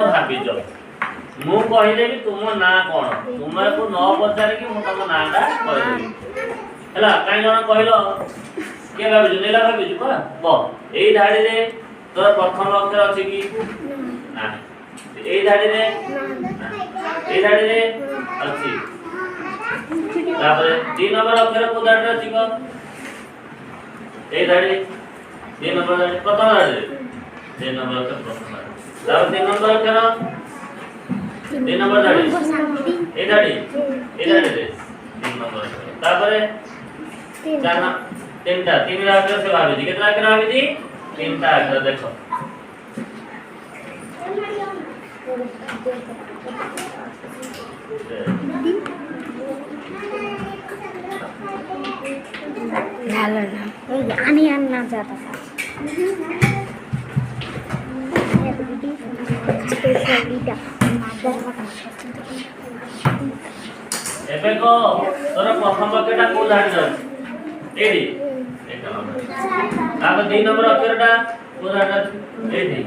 भाविज मु कहिदेबी तुम ना कोन तुम को न पचारे कि मु तुम नाटा कहिदेबी हला काई जण कहिलो के भाबिज नेला भाबिज को ब एई धाडी रे तोर प्रथम अक्षर अछि कि ना एई धाडी रे एई धाडी रे अछि तापर 3 नंबर अक्षर को धाडी रे अछि को एई धाडी 3 नंबर धाडी प्रथम धाडी रे 3 नंबर अक्षर प्रथम धाडी तापर 3 नंबर अक्षर 3 नंबर धाडी ए धाडी रे 3 नंबर तापर 4 ना 3टा 3 अक्षर से भाबी केतना अक्षर भाबी 3टा अक्षर देखो आणि अन्ना जाता एबे को तोर प्रथम वाक्यटा को धाडी रहछ एडी एक नंबर तापर 3 नंबर अक्षरटा को धाडी एडी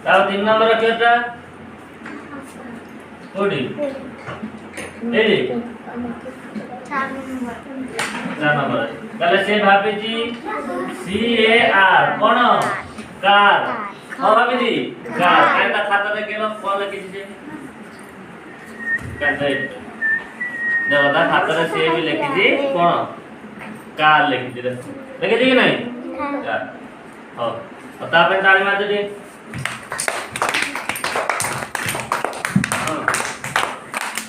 तापर 3 नंबर अक्षरटा कोडी एडी 4 नंबर ताले से भाबी जी सी ए आर कोन कार हो भाबी जी कार कायदा खाता रे केनो कोन लिखि जे कायदा देखो ता खाता रे से भी लिखि जे कोन कार लिखि जे कि नहीं कार हो तापे ताली मार दे